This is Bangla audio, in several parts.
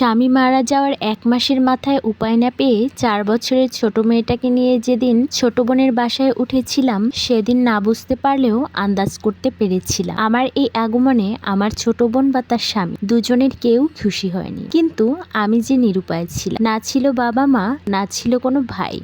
স্বামী মারা যাওয়ার ১ মাসের মাথায় উপায় না পেয়ে ৪ বছরের ছোট মেয়েটাকে নিয়ে যেদিন ছোট বোনের বাসায় উঠেছিলাম, সেদিন না বুঝতে পারলেও আন্দাজ করতে পেরেছিলাম আমার এই আগমনে আমার ছোট বোন বা তার স্বামী দুজনের কেউ খুশি হয়নি। কিন্তু আমি যে নিরুপায় ছিলাম, না ছিল বাবা মা, না ছিল কোনো ভাই।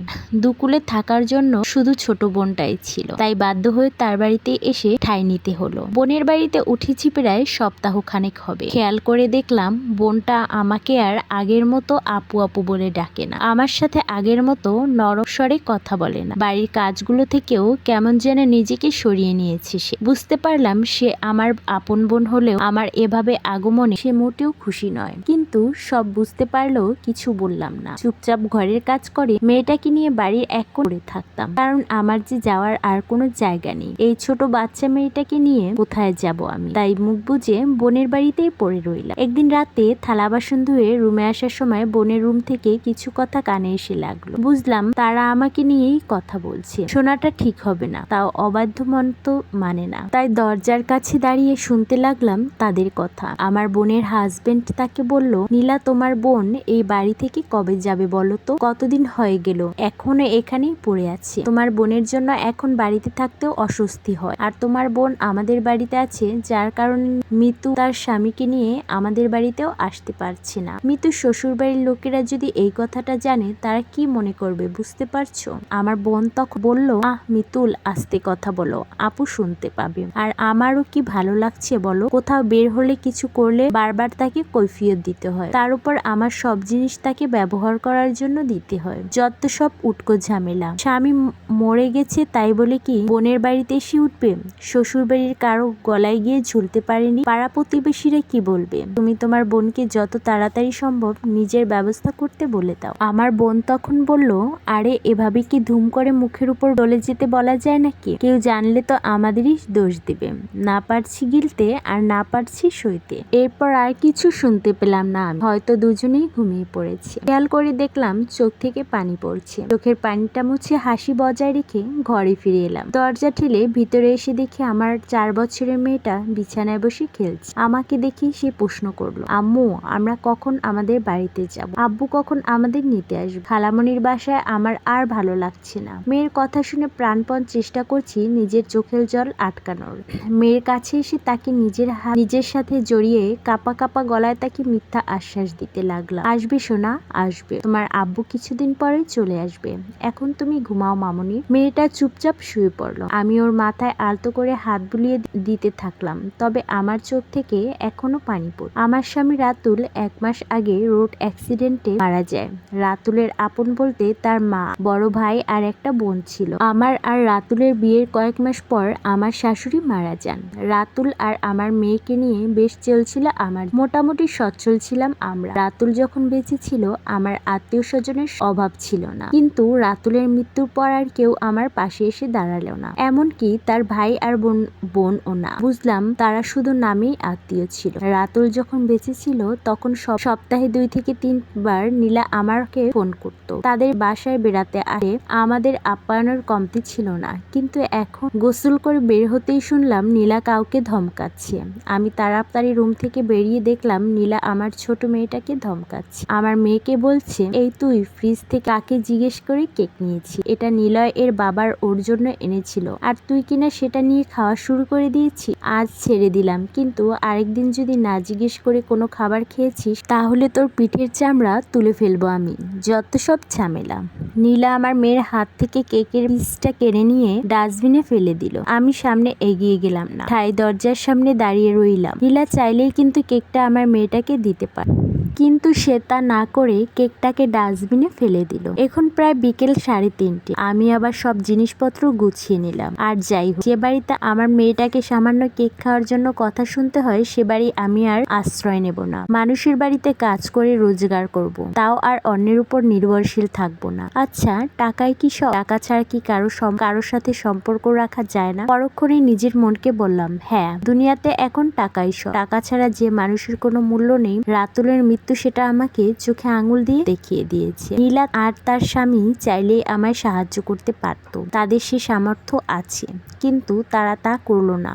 দুকুলে থাকার জন্য শুধু ছোট বোনটাই ছিল, তাই বাধ্য হয়ে তার বাড়িতে এসে ঠাঁই নিতে হলো। বোনের বাড়িতে উঠেছি প্রায় সপ্তাহখানেক হবে। খেয়াল করে দেখলাম বোনটা আমাকে আর আগের মতো আপু আপু বলে ডাকে না, আমার সাথে আগের মতো নরম স্বরে কথা বলে না। বাড়ির কাজগুলো থেকেও কেমন যেন নিজেকে সরিয়ে নিয়েছে সে। বুঝতে পারলাম সে আমার আপন বোন হলেও আমার এভাবে আগমনে সে মোটেও খুশি নয়। কিন্তু সব বুঝতে পারলেও কিছু বললাম না। চুপচাপ ঘরের কাজ করে মেয়েটাকে নিয়ে বাড়ির এক কোণে থাকতাম, কারণ আমার যে যাওয়ার আর কোনো জায়গা নেই। এই ছোট বাচ্চা মেয়েটাকে নিয়ে কোথায় যাব আমি? তাই মুখ বুজে বোনের বাড়িতেই পড়ে রইলাম। একদিন রাতে থালা বাসন ধুয়ে রুমে আসার সময় বোনের রুম থেকে কিছু কথা কানে এসে লাগলো। বুঝলাম তারা আমাকে নিয়েই কথা বলছে। শোনাটা ঠিক হবে না, তাও অবাধ্য মন তো মানে না। তাই দরজার কাছে দাঁড়িয়ে শুনতে লাগলাম তাদের কথা। আমার বোনের হাজবেন্ড তাকে বলল, নীলা তোমার বোন এই বাড়ি থেকে কবে যাবে বলো তো? কতদিন হয়ে গেল, এখনো এখানেই পড়ে আছে। তোমার বোনের জন্য এখন বাড়িতে থাকতেও অস্বস্তি হয়, আর তোমার বোন আমাদের বাড়িতে আছে, যার কারণে মিতু তার স্বামীকে নিয়ে আমাদের বাড়িতেও আসতে পারছে না। মিতু শ্বশুর বাড়ির লোকেরা যদি এই কথাটা জানে তারা কি মনে করবে বুঝতে পারছো? আমার বোন তখন বলল, মিতুল আস্তে কথা বলো, আপু শুনতে পাবে। আর আমারও কি ভালো লাগছে বলো? কোথাও বের হলে কিছু করলে বারবার তাকে কৈফিয়ত দিতে হয়, তার উপর আমার সব জিনিস তাকে ব্যবহার করার জন্য দিতে হয়। যত সব উটকো ঝামেলা। স্বামী মরে গেছে তাই বলে কি বোনের বাড়িতে এসে উঠবে? শ্বশুর বাড়ির কারো গলায় গিয়ে ঝুলতে পারেনি, পাড়া প্রতিবেশীরা কি বলবে? তুমি তোমার বোনকে যত তাড়াতাড়ি সম্ভব নিজের ব্যবস্থা করতে বলে দাও। আমার বোন তখন বলল, আরে এভাবে কি ধুম করে মুখের উপর ডলে যেতে বলা যায় নাকি? কেউ জানলে তো আমাদেরই দোষ দিবে। না পারছি গিলতে আর না পারছি সইতে। এরপর আর কিছু শুনতে পেলাম না আমি। হয়তো দুজনেই ঘুমিয়ে পড়েছে। খেয়াল করে দেখলাম চোখ থেকে পানি পড়ছে। চোখের পানিটা মুছে হাসি বজায় রেখে ঘরে ফিরে এলাম। দরজা ঠেলে ভিতরে এসে দেখি আমার ৪ বছরের মেয়েটা বিছানায় বসে খেলছে। আমাকে দেখি সে প্রশ্ন করলো, আম্মু আমরা কখন আমাদের বাড়িতে যাব? আব্বু কখন আমাদের নিতে আসবে? খালামণির বাসায় আমার আর ভালো লাগছে না। মেয়ের কথা শুনে প্রাণপণ চেষ্টা করছি নিজের চোখের জল আটকানোর। মেয়ের কাছে এসে তাকে নিজের সাথে জড়িয়ে কাপা কাপা গলায় তাকে মিথ্যা আশ্বাস দিতে লাগলাম, আসবে সোনা আসবে, তোমার আব্বু কিছুদিন পরে চলে আসবে, এখন তুমি ঘুমাও মামুনি। মেয়েটা চুপচাপ শুয়ে পড়লো। আমি ওর মাথায় আলতো করে হাত বুলিয়ে দিতে থাকলাম, তবে আমার চোখ থেকে এখনো পানি পড়ে। আমার স্বামী রাতুল ১ মাস আগে রোড অ্যাক্সিডেন্টে মারা যায়। রাতুলের আপন বলতে তার মা, বড় ভাই আর একটা বোন ছিল। আমার আর রাতুলের বিয়ের কয়েক মাস পর আমার শাশুড়ি মারা যান। রাতুল আর আমার মেয়েকে নিয়ে বেশ চলছিল আমার, মোটামুটি সচ্ছল ছিলাম আমরা। রাতুল যখন বেঁচে ছিল আমার আত্মীয় স্বজনের অভাব ছিল না, কিন্তু রাতুলের মৃত্যুর পর আর কেউ আমার পাশে এসে দাঁড়ালো না, এমনকি তার ভাই আর বোনও না। বুঝলাম তারা শুধু নামেই আত্মীয় ছিল। রাতুল যখন বেঁচে ছিল তখন সপ্তাহে 2 থেকে 3 বার নীলা আমাকে ফোন করত। তাদের বাসায় বেড়াতে আসে, আমাদের আপ্যায়নের কমতি ছিল না। কিন্তু এখন গোসল করে বের হতেই শুনলাম নীলা কাউকে ধমকাচ্ছে। আমি তাড়াতাড়ি রুম থেকে বেরিয়ে দেখলাম নীলা আমার ছোট মেয়েটাকে ধমকাচ্ছে। আমার মেয়েকে বলছে, এই তুই ফ্রিজ থেকে কাকে জিজ্ঞেস করে কেক নিয়েছি, এটা নিলয় এর বাবার ওর জন্য এনেছিল, আর তুই কিনা সেটা নিয়ে খাওয়া শুরু করে দিয়েছি। আজ ছেড়ে দিলাম, কিন্তু আরেকদিন যদি না জিজ্ঞেস করে কোনো খাবার খেয়েছিস তাহলে তোর পিঠের চামড়া তুলে ফেলবো আমি। যত সব ঝামেলা। নীলা আমার মেয়ের হাত থেকে কেকের পিসটা কেড়ে নিয়ে ডাস্টবিনে ফেলে দিল। আমি সামনে এগিয়ে গেলাম না, ঠাই দরজার সামনে দাঁড়িয়ে রইলাম। নীলা চাইলেই কিন্তু কেকটা আমার মেয়েটাকে দিতে পারে, কিন্তু সে তা না করে কেকটাকে ডাস্টবিনে ফেলে দিল। এখন প্রায় বিকেল 3:30। আমি আবার সব জিনিসপত্র গুছিয়ে নিলাম। আর যাই হোক, যে বাড়িতে আমার মেয়েটাকে সামান্য কেক খাওয়ার জন্য কথা শুনতে হয় সে বাড়ি আমি আর আশ্রয় নেব না। মানুষের বাড়িতে কাজ করে রোজগার করব, তাও আর অন্যের উপর নির্ভরশীল থাকবো না। আচ্ছা, টাকায় কি সব? টাকা ছাড়া কি কারোর সাথে সম্পর্ক রাখা যায় না? পরক্ষণে নিজের মনকে বললাম, হ্যাঁ, দুনিয়াতে এখন টাকাই সব। টাকা ছাড়া যে মানুষের কোনো মূল্য নেই, রাতুলের মৃত্যু সেটা আমাকে চোখে আঙুল দিয়ে দেখিয়ে দিয়েছে। নীলা আর তার স্বামী চাইলেই আমায় সাহায্য করতে পারত, তাদের সে সামর্থ্য আছে, কিন্তু তারা তা করলো না।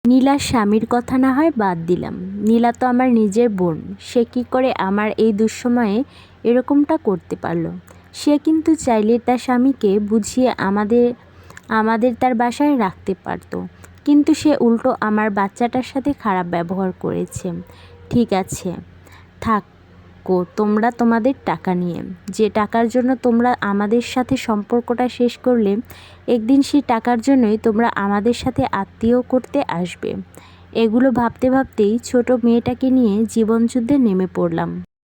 নীলার স্বামীর কথা না হয় বাদ দিলাম, নীলা তো আমার নিজের বোন, সে কি করে আমার এই দুঃসময়ে এরকমটা করতে পারলো? সে কিন্তু চাইলে তার স্বামীকে বুঝিয়ে আমাদের তার বাসায় রাখতে পারতো, কিন্তু সে উল্টো আমার বাচ্চাটার সাথে খারাপ ব্যবহার করেছে। ঠিক আছে, থাকো তোমরা তোমাদের টাকা নিয়ে। যে টাকার জন্য তোমরা আমাদের সাথে সম্পর্কটা শেষ করলে, একদিন সেই টাকার জন্যই তোমরা আমাদের সাথে আত্মীয় করতে আসবে। এগুলো ভাবতে ভাবতেই ছোট মেয়েটাকে নিয়ে জীবনযুদ্ধে নেমে পড়লাম।